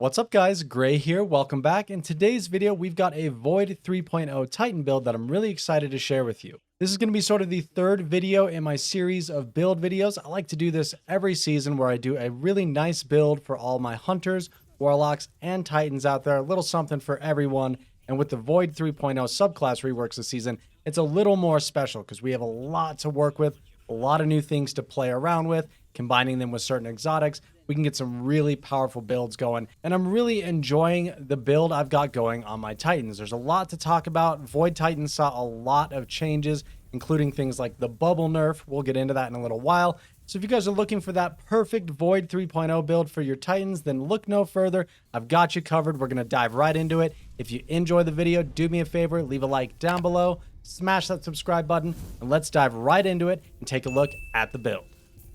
What's up guys, Gray here, welcome back. In today's video, we've got a Void 3.0 Titan build that I'm really excited to share with you. This is going to be sort of the third video in my series of build videos. I like to do this every season where I do a really nice build for all my hunters, warlocks, and titans out there. A little something for everyone. And with the Void 3.0 subclass reworks this season, it's a little more special because we have a lot to work with, a lot of new things to play around with, combining them with certain exotics. We can get some really powerful builds going, and I'm really enjoying the build I've got going on my Titans. There's a lot to talk about. Void Titans saw a lot of changes, including things like the bubble nerf. We'll get into that in a little while. So if you guys are looking for that perfect Void 3.0 build for your Titans, then look no further. I've got you covered. We're going to dive right into it. If you enjoy the video, do me a favor, leave a like down below, smash that subscribe button, and let's dive right into it and take a look at the build.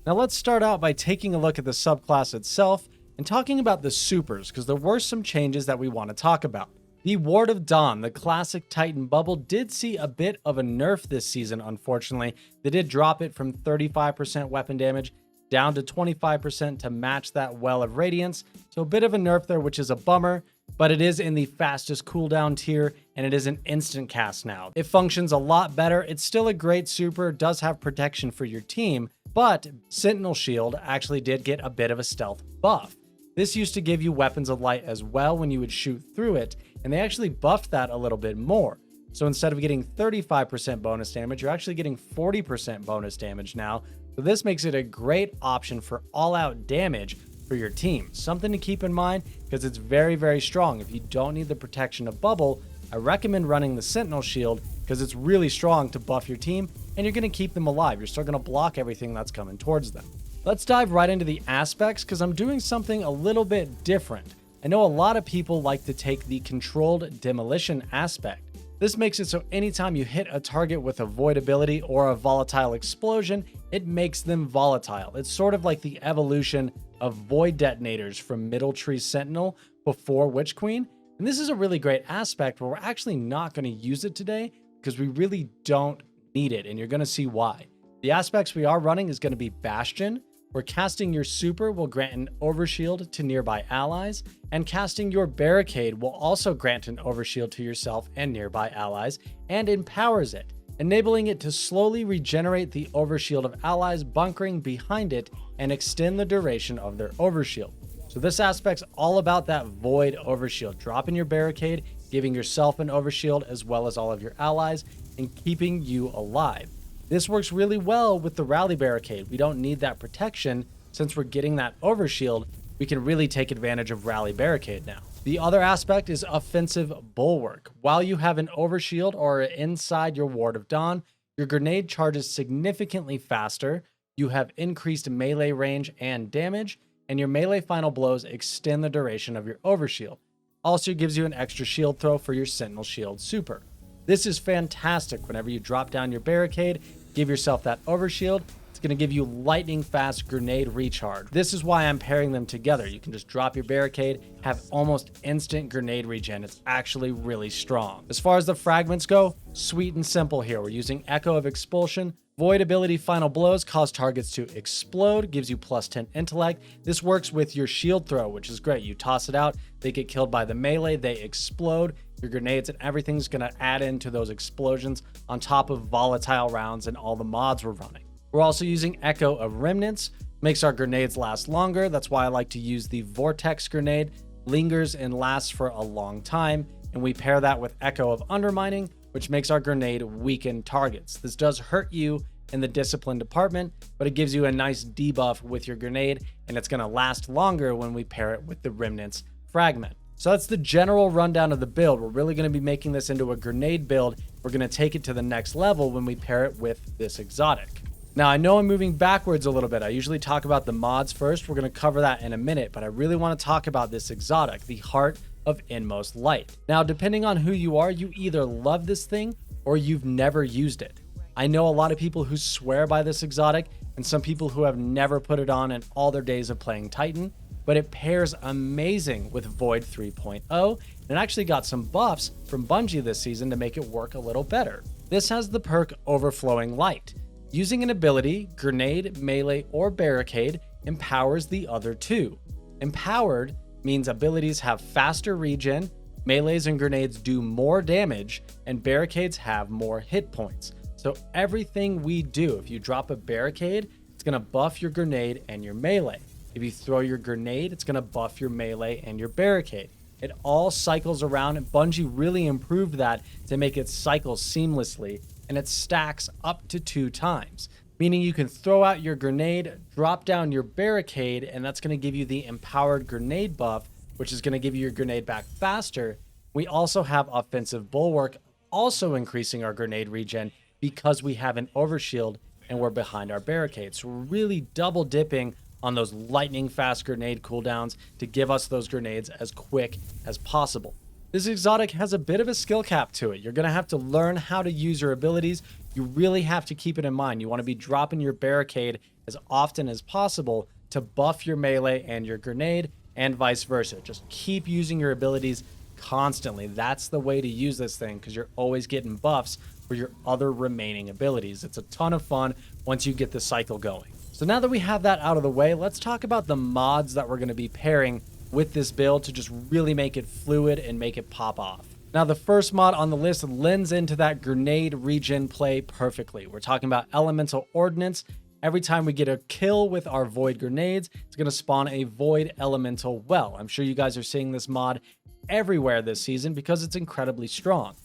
Now let's start out by taking a look at the subclass itself and talking about the supers, because there were some changes that we want to talk about. The Ward of Dawn, the classic Titan bubble, did see a bit of a nerf this season, unfortunately. They did drop it from 35% weapon damage down to 25% to match that Well of Radiance. So a bit of a nerf there, which is a bummer, but it is in the fastest cooldown tier, and it is an instant cast now. It functions a lot better. It's still a great super, does have protection for your team, but Sentinel Shield actually did get a bit of a stealth buff. This used to give you weapons of light as well when you would shoot through it, and they actually buffed that a little bit more. So instead of getting 35% bonus damage, you're actually getting 40% bonus damage now. So this makes it a great option for all-out damage for your team. Something to keep in mind, because it's very, very strong. If you don't need the protection of bubble, I recommend running the Sentinel Shield because it's really strong to buff your team, and you're going to keep them alive. You're still going to block everything that's coming towards them. Let's dive right into the aspects, because I'm doing something a little bit different. I know a lot of people like to take the controlled demolition aspect. This makes it so anytime you hit a target with a void ability or a volatile explosion, it makes them volatile. It's sort of like the evolution of void detonators from Middle Tree Sentinel before Witch Queen. And this is a really great aspect where we're actually not going to use it today because we really don't need it, and you're going to see why. The aspects we are running is going to be Bastion, where casting your super will grant an overshield to nearby allies, and casting your Barricade will also grant an overshield to yourself and nearby allies, and empowers it, enabling it to slowly regenerate the overshield of allies bunkering behind it and extend the duration of their overshield. So this aspect's all about that void overshield, dropping your Barricade, giving yourself an overshield as well as all of your allies, and keeping you alive. This works really well with the Rally Barricade. We don't need that protection. Since we're getting that overshield, we can really take advantage of Rally Barricade now. The other aspect is Offensive Bulwark. While you have an overshield or inside your Ward of Dawn, your grenade charges significantly faster, you have increased melee range and damage, and your melee final blows extend the duration of your overshield. Also gives you an extra shield throw for your Sentinel Shield super. This is fantastic whenever you drop down your Barricade, give yourself that overshield. It's going to give you lightning fast grenade recharge. This is why I'm pairing them together. You can just drop your Barricade, have almost instant grenade regen. It's actually really strong. As far as the fragments go, sweet and simple here. We're using Echo of Expulsion. Void ability Final Blows cause targets to explode, gives you plus 10 intellect. This works with your shield throw, which is great. You toss it out, they get killed by the melee, they explode. Your grenades and everything's going to add into those explosions on top of volatile rounds and all the mods we're running. We're also using Echo of Remnants, makes our grenades last longer. That's why I like to use the Vortex grenade, lingers and lasts for a long time. And we pair that with Echo of Undermining, which makes our grenade weaken targets. This does hurt you in the discipline department, but it gives you a nice debuff with your grenade, and it's going to last longer when we pair it with the Remnants fragment. So that's the general rundown of the build. We're really going to be making this into a grenade build. We're going to take it to the next level when we pair it with this exotic. Now, I know I'm moving backwards a little bit. I usually talk about the mods first. We're going to cover that in a minute, but I really want to talk about this exotic, the Heart of Inmost Light. Now, depending on who you are, you either love this thing or you've never used it. I know a lot of people who swear by this exotic and some people who have never put it on in all their days of playing Titan, but it pairs amazing with Void 3.0 and it actually got some buffs from Bungie this season to make it work a little better. This has the perk Overflowing Light. Using an ability, grenade, melee, or barricade empowers the other two. Empowered means abilities have faster regen, melees and grenades do more damage, and barricades have more hit points. So everything we do, if you drop a barricade, it's going to buff your grenade and your melee. If you throw your grenade, it's going to buff your melee and your barricade. It all cycles around, and Bungie really improved that to make it cycle seamlessly, and it stacks up to 2 times. Meaning you can throw out your grenade, drop down your barricade, and that's going to give you the empowered grenade buff, which is going to give you your grenade back faster. We also have offensive bulwark, also increasing our grenade regen because we have an overshield and we're behind our barricade. So we're really double dipping on those lightning fast grenade cooldowns to give us those grenades as quick as possible. This exotic has a bit of a skill cap to it. You're going to have to learn how to use your abilities. You really have to keep it in mind. You want to be dropping your barricade as often as possible to buff your melee and your grenade, and vice versa. Just keep using your abilities constantly. That's the way to use this thing, because you're always getting buffs for your other remaining abilities. It's a ton of fun once you get the cycle going. So now that we have that out of the way, let's talk about the mods that we're going to be pairing with this build to just really make it fluid and make it pop off. Now, the first mod on the list lends into that grenade regen play perfectly. We're talking about Elemental Ordnance. Every time we get a kill with our Void grenades, it's going to spawn a Void Elemental well. I'm sure you guys are seeing this mod everywhere this season because it's incredibly strong.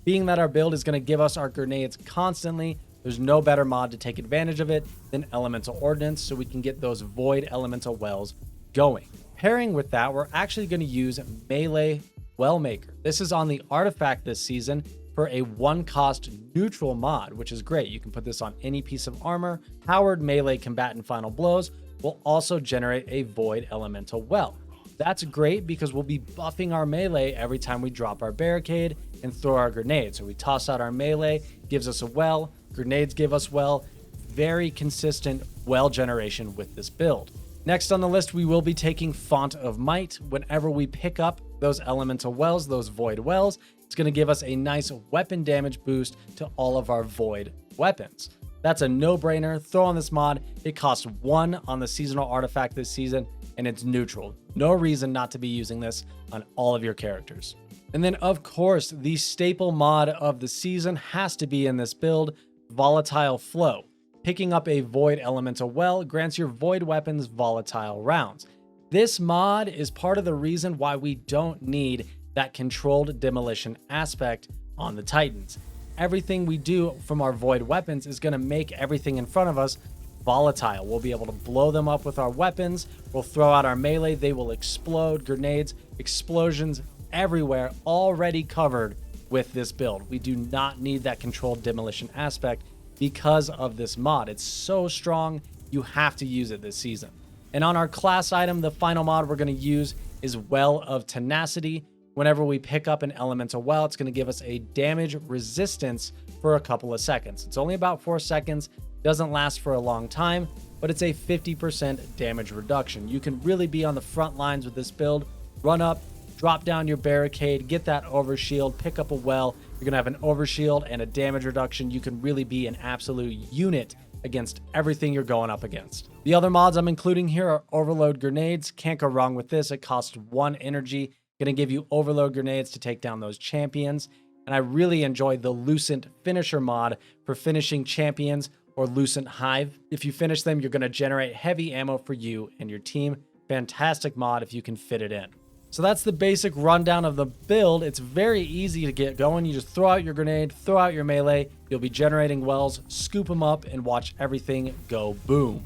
Being that our build is going to give us our grenades constantly, there's no better mod to take advantage of it than Elemental Ordnance, so we can get those Void Elemental wells going. Pairing with that, we're actually going to use Melee Wellmaker. This is on the artifact this season for a 1-cost neutral mod, which is great. You can put this on any piece of armor. Powered melee combatant final blows will also generate a Void Elemental well. That's great because we'll be buffing our melee every time we drop our barricade and throw our grenade. So we toss out our melee, gives us a well, grenades give us well. Very consistent well generation with this build. Next on the list, we will be taking Font of Might. Whenever we pick up those elemental wells, those void wells, it's going to give us a nice weapon damage boost to all of our void weapons. That's a no-brainer. Throw on this mod. It costs 1 on the seasonal artifact this season, and it's neutral. No reason not to be using this on all of your characters. And then, of course, the staple mod of the season has to be in this build, Volatile Flow. Picking up a Void Elemental Well grants your Void weapons volatile rounds. This mod is part of the reason why we don't need that controlled demolition aspect on the Titans. Everything we do from our Void weapons is going to make everything in front of us volatile. We'll be able to blow them up with our weapons. We'll throw out our melee. They will explode. Grenades, explosions everywhere, already covered with this build. We do not need that controlled demolition aspect because of this mod. It's so strong, you have to use it this season. And on our class item, the final mod we're going to use is Well of Tenacity. Whenever we pick up an elemental well, it's going to give us a damage resistance for a couple of seconds. It's only about 4 seconds, doesn't last for a long time, but it's a 50% damage reduction. You can really be on the front lines with this build. Run up, drop down your barricade, get that overshield, pick up a well. You're going to have an overshield and a damage reduction. You can really be an absolute unit against everything you're going up against. The other mods I'm including here are Overload Grenades. Can't go wrong with this. It costs 1 energy. Going to give you Overload Grenades to take down those champions. And I really enjoy the Lucent Finisher mod for finishing champions or Lucent Hive. If you finish them, you're going to generate heavy ammo for you and your team. Fantastic mod if you can fit it in. So that's the basic rundown of the build. It's very easy to get going. You just throw out your grenade, throw out your melee. You'll be generating wells, scoop them up, and watch everything go boom.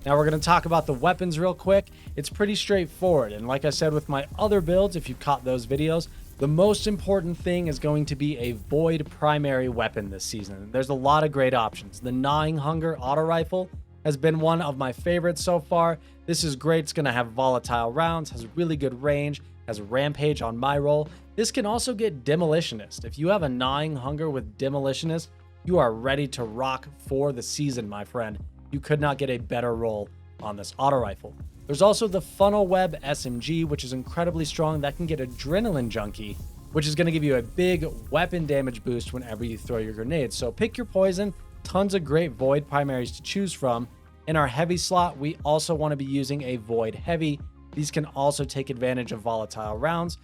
Now we're going to talk about the weapons real quick. It's pretty straightforward. And like I said with my other builds, if you caught those videos, the most important thing is going to be a Void primary weapon this season. There's a lot of great options. The Gnawing Hunger auto rifle has been one of my favorites so far. This is great. It's going to have volatile rounds, has really good range, has Rampage on my roll. This can also get Demolitionist. If you have a Gnawing Hunger with Demolitionist, you are ready to rock for the season, my friend. You could not get a better roll on this auto rifle. There's also the Funnel Web SMG, which is incredibly strong. That can get Adrenaline Junkie, which is going to give you a big weapon damage boost whenever you throw your grenades. So pick your poison. Tons of great Void primaries to choose from. In our heavy slot, we also want to be using a Void Heavy These can also take advantage of volatile rounds.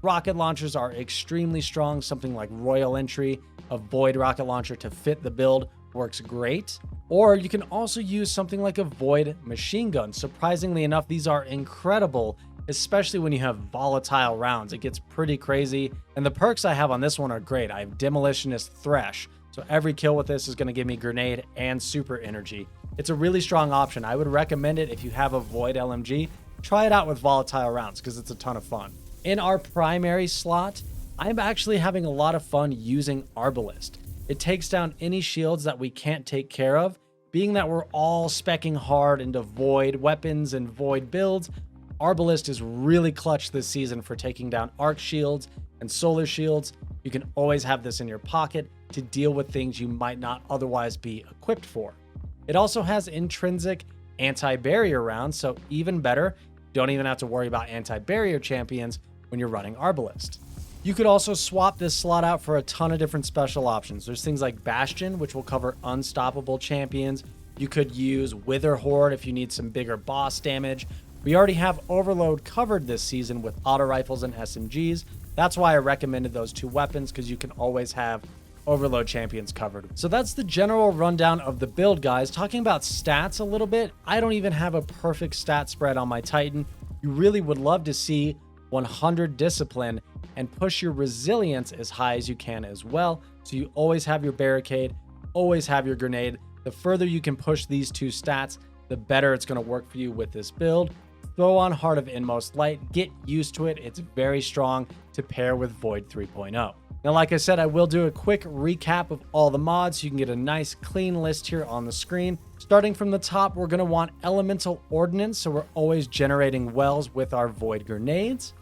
Rocket launchers are extremely strong. Something like Royal Entry, a Void rocket launcher to fit the build, works great. Or you can also use something like a Void machine gun. Surprisingly enough, these are incredible, especially when you have volatile rounds. It gets pretty crazy. And the perks I have on this one are great. I have Demolitionist Thresh. So every kill with this is going to give me grenade and super energy. It's a really strong option. I would recommend it if you have a Void LMG. Try it out with volatile rounds because it's a ton of fun. In our primary slot, I'm actually having a lot of fun using Arbalist. It takes down any shields that we can't take care of. Being that we're all speccing hard into Void weapons and Void builds, Arbalist is really clutch this season for taking down arc shields and solar shields. You can always have this in your pocket to deal with things you might not otherwise be equipped for. It also has intrinsic anti-barrier rounds, so even better, you don't even have to worry about anti-barrier champions when you're running Arbalist. You could also swap this slot out for a ton of different special options. There's things like Bastion, which will cover unstoppable champions. You could use Wither Horde if you need some bigger boss damage. We already have Overload covered this season with auto rifles and SMGs. That's why I recommended those two weapons, because you can always have Overload champions covered. So that's the general rundown of the build, guys. Talking about stats a little bit, I don't even have a perfect stat spread on my Titan. You really would love to see 100 discipline and push your resilience as high as you can as well. So you always have your barricade, always have your grenade. The further you can push these two stats, the better it's going to work for you with this build. Throw on Heart of Inmost Light, get used to it. It's very strong to pair with Void 3.0. Now, like I said, I will do a quick recap of all the mods so you can get a nice clean list here on the screen. Starting from the top, we're going to want Elemental Ordnance, so we're always generating wells with our Void grenades.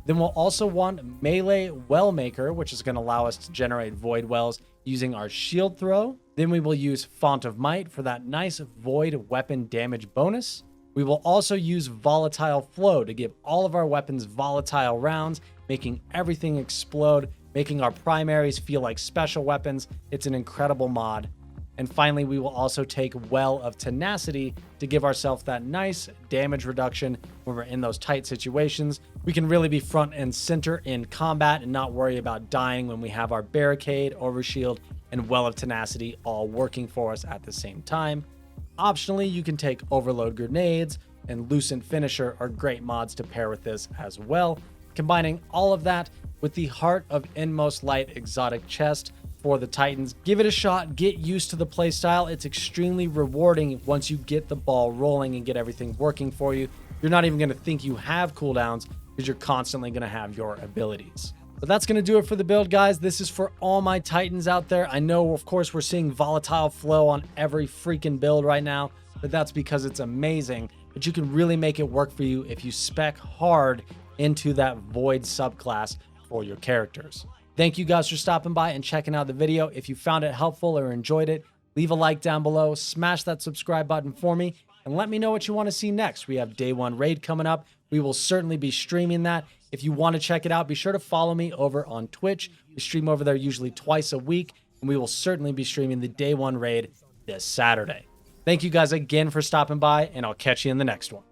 Then we'll also want Melee Well Maker, which is going to allow us to generate Void wells using our shield throw. Then we will use Font of Might for that nice Void weapon damage bonus. We will also use Volatile Flow to give all of our weapons volatile rounds, making everything explode, making our primaries feel like special weapons. It's an incredible mod. And finally, we will also take Well of Tenacity to give ourselves that nice damage reduction when we're in those tight situations. We can really be front and center in combat and not worry about dying when we have our Barricade, Overshield, and Well of Tenacity all working for us at the same time. Optionally, you can take Overload Grenades and Lucent Finisher are great mods to pair with this as well. Combining all of that with the Heart of Inmost Light exotic chest for the Titans. Give it a shot, get used to the playstyle. It's extremely rewarding once you get the ball rolling and get everything working for you. You're not even going to think you have cooldowns because you're constantly going to have your abilities. But that's going to do it for the build, guys. This is for all my Titans out there. I know, of course, we're seeing volatile flow on every freaking build right now, but that's because it's amazing. But you can really make it work for you if you spec hard into that Void subclass for your characters. Thank you guys for stopping by and checking out the video. If you found it helpful or enjoyed it, leave a like down below, smash that subscribe button for me, and let me know what you want to see next. We have Day 1 Raid coming up. We will certainly be streaming that. If you want to check it out, be sure to follow me over on Twitch. We stream over there usually twice a week, and we will certainly be streaming the Day 1 Raid this Saturday. Thank you guys again for stopping by, and I'll catch you in the next one.